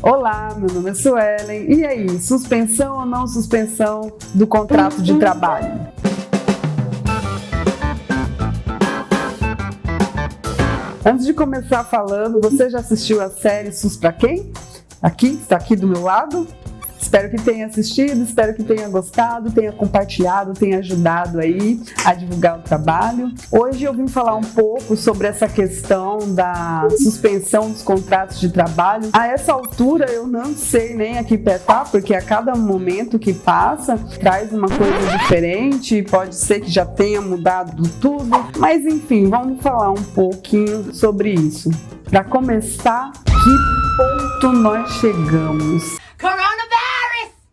Olá, meu nome é Suelen. E aí, suspensão ou não suspensão do contrato de trabalho? Antes de começar falando, você já assistiu a série SUS pra quem? Está aqui do meu lado. Espero que tenha assistido, espero que tenha gostado, tenha compartilhado, tenha ajudado aí a divulgar o trabalho. Hoje eu vim falar um pouco sobre essa questão da suspensão dos contratos de trabalho. A essa altura eu não sei nem a que pé tá, porque a cada momento que passa traz uma coisa diferente, pode ser que já tenha mudado tudo, mas enfim, vamos falar um pouquinho sobre isso. Para começar, que ponto nós chegamos?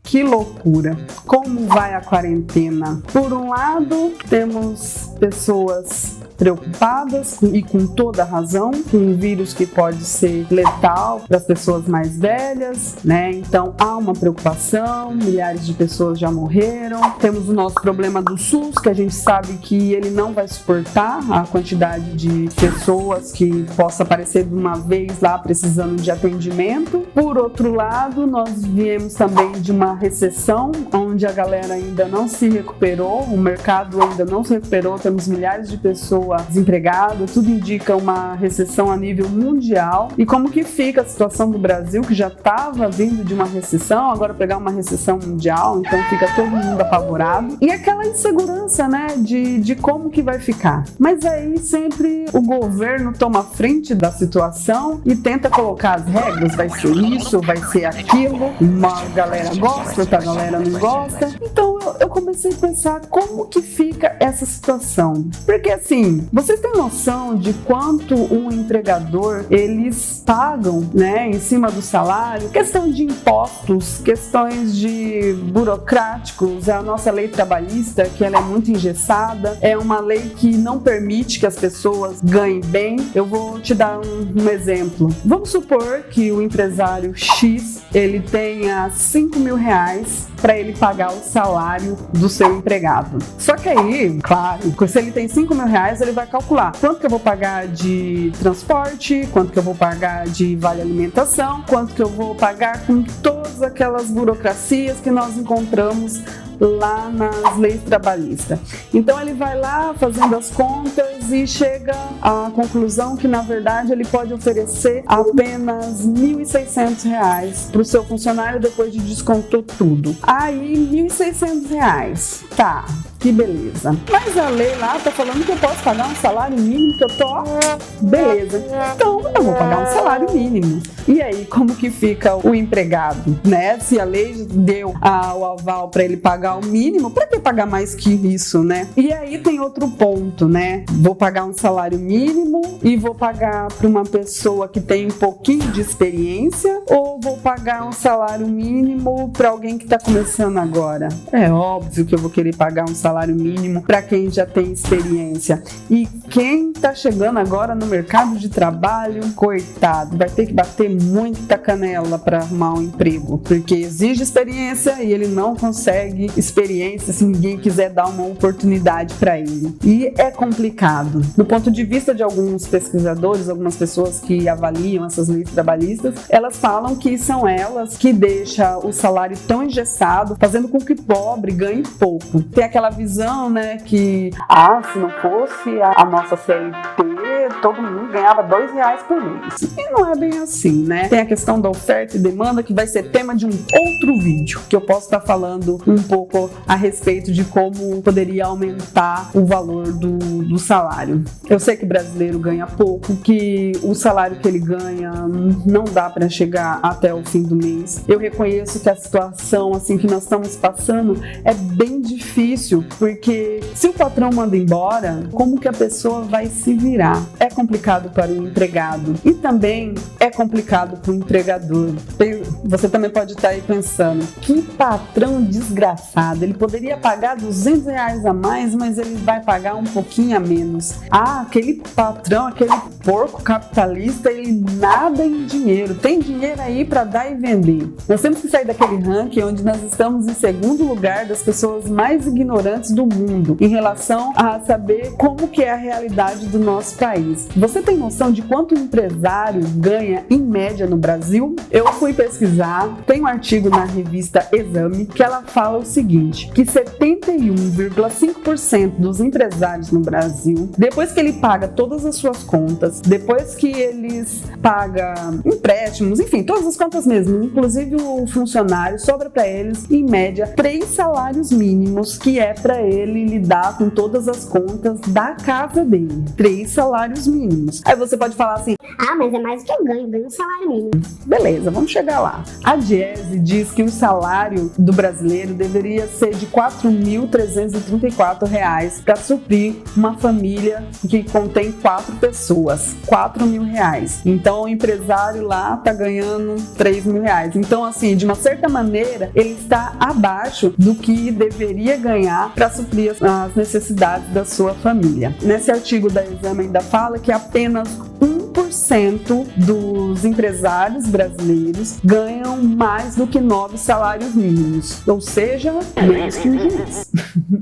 Que loucura! Como vai a quarentena? Por um lado, temos pessoas preocupadas e com toda razão, com um vírus que pode ser letal para as pessoas mais velhas, né? Então há uma preocupação, milhares de pessoas já morreram. Temos o nosso problema do SUS, que a gente sabe que ele não vai suportar a quantidade de pessoas que possa aparecer de uma vez lá precisando de atendimento. Por outro lado, nós viemos também de uma recessão, onde a galera ainda não se recuperou, o mercado ainda não se recuperou, temos milhares de pessoas desempregadas, tudo indica uma recessão a nível mundial. E como que fica a situação do Brasil, que já estava vindo de uma recessão, agora pegar uma recessão mundial, então fica todo mundo apavorado. E aquela insegurança, né, de como que vai ficar. Mas aí sempre o governo toma frente da situação e tenta colocar as regras, vai ser isso, vai ser aquilo, uma galera gosta, outra galera não gosta. Então eu comecei a pensar como que fica essa situação. Porque assim, vocês têm noção de quanto um empregador, eles pagam, né, em cima do salário? Questão de impostos, questões de burocráticos, a nossa lei trabalhista, que ela é muito engessada, é uma lei que não permite que as pessoas ganhem bem. Eu vou te dar um exemplo. Vamos supor que o empresário X, ele tenha 5 mil reais para ele pagar o salário do seu empregado. Só que aí, claro, se ele tem 5 mil reais, ele vai calcular quanto que eu vou pagar de transporte, quanto que eu vou pagar de vale alimentação, quanto que eu vou pagar com todas aquelas burocracias que nós encontramos lá nas leis trabalhistas. Então ele vai lá fazendo as contas e chega à conclusão que na verdade ele pode oferecer apenas R$ 1.600 para o seu funcionário depois de descontou tudo. Aí R$ 1.600, tá, que beleza. Mas a lei lá tá falando que eu posso pagar um salário mínimo, que eu tô, beleza. Então eu vou pagar um salário mínimo. E aí como que fica o empregado, né? Se a lei deu o aval para ele pagar o mínimo, para que pagar mais que isso, né? E aí tem outro ponto, né? Vou pagar um salário mínimo e vou pagar para uma pessoa que tem um pouquinho de experiência, ou vou pagar um salário mínimo para alguém que está começando agora? É óbvio que eu vou querer pagar um salário mínimo para quem já tem experiência. E quem está chegando agora no mercado de trabalho, coitado, vai ter que bater muita canela para arrumar um emprego, porque exige experiência e ele não consegue experiência se ninguém quiser dar uma oportunidade para ele. E é complicado. Do ponto de vista de alguns pesquisadores, algumas pessoas que avaliam essas leis trabalhistas, elas falam que são elas que deixam o salário tão engessado, fazendo com que pobre ganhe pouco. Tem aquela visão, né, que se não fosse a nossa CLT, todo mundo ganhava R$2 por mês. E não é bem assim, né? Tem a questão da oferta e demanda, que vai ser tema de um outro vídeo, que eu posso estar falando um pouco a respeito de como poderia aumentar o valor do salário. Eu sei que o brasileiro ganha pouco, que o salário que ele ganha não dá para chegar até o fim do mês. Eu reconheço que a situação assim que nós estamos passando é bem difícil, porque se o patrão manda embora, como que a pessoa vai se virar? É complicado para o empregado e também é complicado para o empregador. Você também pode estar aí pensando, que patrão desgraçado, ele poderia pagar R$200 a mais, mas ele vai pagar um pouquinho a menos. Aquele patrão, aquele porco capitalista, ele nada em dinheiro. Tem dinheiro aí para dar e vender. Nós temos que sair daquele ranking onde nós estamos em segundo lugar das pessoas mais ignorantes do mundo em relação a saber como que é a realidade do nosso país. Você tem noção de quanto um empresário ganha em média no Brasil? Eu fui pesquisar, tem um artigo na revista Exame que ela fala o seguinte, que 71,5% dos empresários no Brasil, depois que ele paga todas as suas contas, depois que eles pagam empréstimos, enfim, todas as contas mesmo, inclusive o funcionário, sobra para eles, em média, 3 salários mínimos, que é para ele lidar com todas as contas da casa dele. 3 salários mínimos. Aí você pode falar assim, mas é mais do que eu ganho um salário mínimo. Beleza, vamos chegar lá. A Diese diz que o salário do brasileiro deveria ser de R$ 4.334 para suprir uma família que contém 4 pessoas. R$4.000. Então o empresário lá está ganhando R$3.000. Então, assim, de uma certa maneira, ele está abaixo do que deveria ganhar para suprir as necessidades da sua família. Nesse artigo da Exame ainda fala que apenas 1% dos empresários brasileiros ganham mais do que 9 salários mínimos, ou seja, menos que um juiz.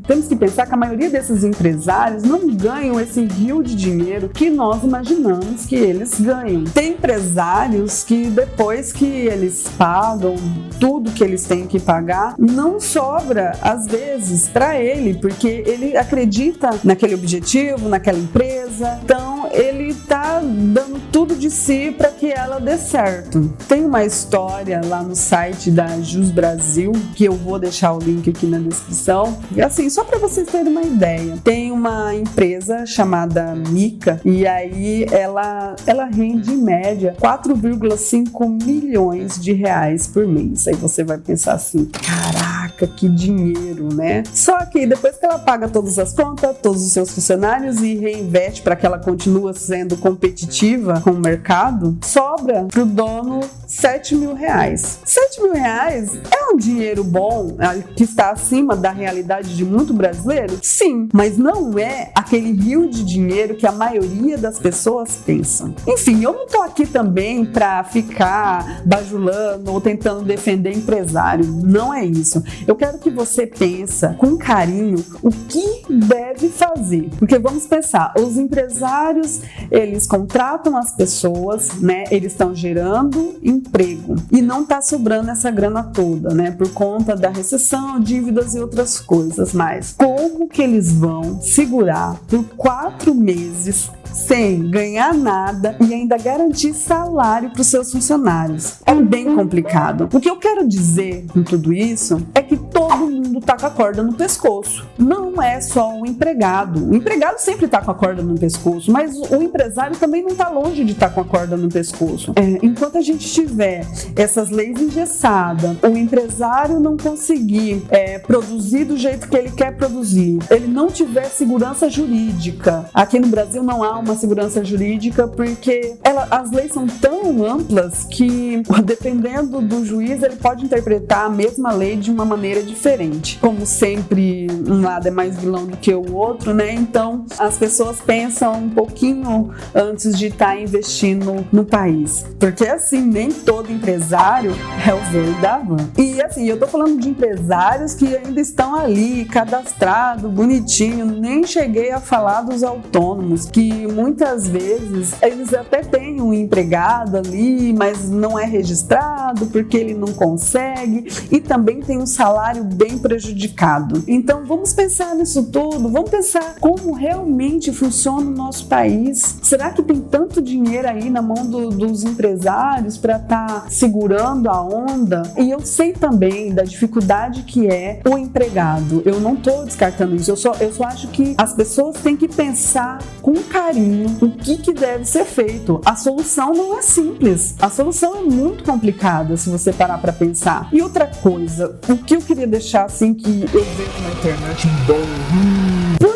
Temos que pensar que a maioria desses empresários não ganham esse rio de dinheiro que nós imaginamos que eles ganham. Tem empresários que depois que eles pagam tudo que eles têm que pagar, não sobra às vezes para ele, porque ele acredita naquele objetivo, naquela empresa, então ele está dando tudo de si para que ela dê certo. Tem uma história lá no site da Jus Brasil, que eu vou deixar o link aqui na descrição, e assim, só para vocês terem uma ideia, tem uma empresa chamada Mica, e aí ela rende em média 4,5 milhões de reais por mês. Aí você vai pensar assim, caraca, que dinheiro, né? Só que depois que ela paga todas as contas, todos os seus funcionários e reinveste para que ela continue sendo competitiva com o mercado, sobra pro dono R$7.000. R$7.000 é um dinheiro bom, que está acima da realidade de muito brasileiro? Sim, mas não é aquele rio de dinheiro que a maioria das pessoas pensam. Enfim, eu não tô aqui também para ficar bajulando ou tentando defender empresário, não é isso. Eu quero que você pense com carinho o que deve fazer, porque vamos pensar, os empresários, eles contratam as pessoas, né? Eles estão gerando emprego e não tá sobrando essa grana toda, né? Por conta da recessão, dívidas e outras coisas mais. Como que eles vão segurar por 4 meses sem ganhar nada e ainda garantir salário para os seus funcionários? É bem complicado. O que eu quero dizer com tudo isso é que todo mundo tá com a corda no pescoço. Não é só o empregado. O empregado sempre tá com a corda no pescoço, mas o empresário também não tá longe de estar com a corda no pescoço. Enquanto a gente tiver essas leis engessadas, o empresário não conseguir produzir do jeito que ele quer produzir, ele não tiver segurança jurídica. Aqui no Brasil não há uma segurança jurídica porque as leis são tão amplas que, dependendo do juiz, ele pode interpretar a mesma lei de uma maneira diferente. Como sempre, um lado é mais vilão do que o outro, né? Então, as pessoas pensam um pouquinho antes de estar investindo no país. Porque, assim, nem todo empresário é o velho da van. E, assim, eu tô falando de empresários que ainda estão ali, cadastrados, bonitinho. Nem cheguei a falar dos autônomos, que muitas vezes eles até têm um empregado ali, mas não é registrado porque ele não consegue e também tem um salário bem prejudicado. Então vamos pensar nisso tudo, vamos pensar como realmente funciona o nosso país. Será que tem tanto dinheiro aí na mão dos empresários para estar segurando a onda? E eu sei também da dificuldade que é o empregado. Eu não estou descartando isso, eu só acho que as pessoas têm que pensar com carinho o que deve ser feito. A solução não é simples, a solução é muito complicada se você parar para pensar. E outra coisa, o que eu queria deixar assim que eu vejo na internet, por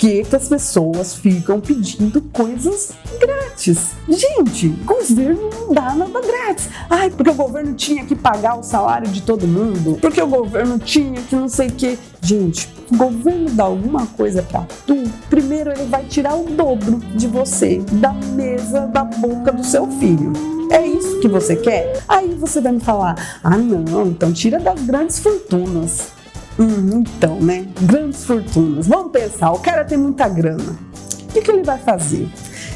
que as pessoas ficam pedindo coisas grátis? Gente, governo não dá nada grátis. Ai, porque o governo tinha que pagar o salário de todo mundo, porque o governo tinha que não sei o que. Gente, o governo dá alguma coisa pra tu, primeiro ele vai tirar o dobro de você, da mesa, da boca do seu filho. É isso que você quer? Aí você vai me falar, ah não, então tira das grandes fortunas. Então, né? Grandes fortunas. Vamos pensar, o cara tem muita grana. O que ele vai fazer?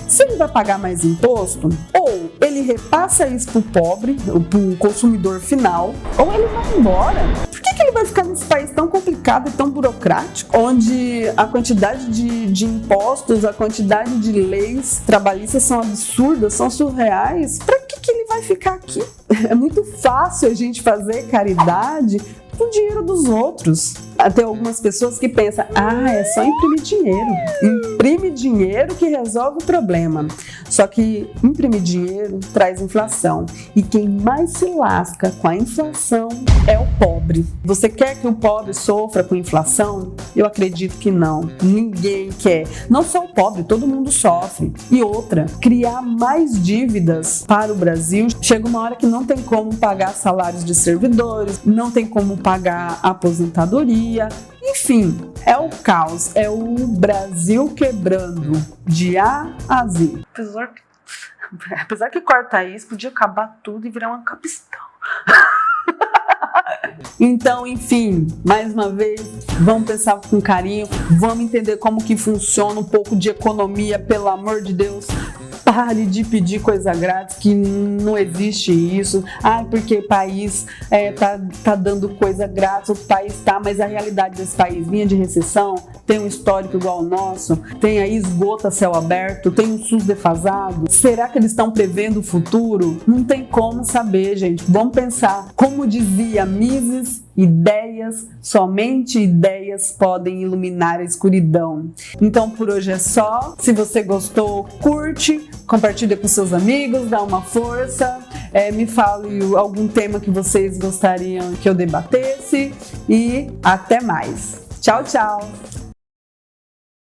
Se ele vai pagar mais imposto, ou ele repassa isso pro pobre, pro consumidor final, ou ele vai embora. Por que ele vai ficar nesse país tão complicado e tão burocrático, onde a quantidade de impostos, a quantidade de leis trabalhistas são absurdas, são surreais? Para que ele vai ficar aqui? É muito fácil a gente fazer caridade com o dinheiro dos outros. Tem algumas pessoas que pensam, é só imprimir dinheiro. Imprime dinheiro que resolve o problema. Só que imprimir dinheiro traz inflação. E quem mais se lasca com a inflação é o pobre. Você quer que o pobre sofra com inflação? Eu acredito que não. Ninguém quer. Não só o pobre, todo mundo sofre. E outra, criar mais dívidas para o Brasil. Chega uma hora que não tem como pagar salários de servidores, não tem como pagar aposentadoria. Enfim, é o caos, é o Brasil quebrando de A a Z. Apesar que cortar isso, podia acabar tudo e virar uma capistão. Então, enfim, mais uma vez, vamos pensar com carinho, vamos entender como que funciona um pouco de economia, pelo amor de Deus. Pare de pedir coisa grátis, que não existe isso. Porque o país tá dando coisa grátis, o país tá, mas a realidade desse país vinha de recessão, tem um histórico igual ao nosso, tem aí esgoto a céu aberto, tem um SUS defasado. Será que eles estão prevendo o futuro? Não tem como saber, gente. Vamos pensar. Como dizia Mises, ideias, somente ideias podem iluminar a escuridão. Então por hoje é só. Se você gostou, curte, compartilha com seus amigos, dá uma força, me fale algum tema que vocês gostariam que eu debatesse e até mais. Tchau, tchau!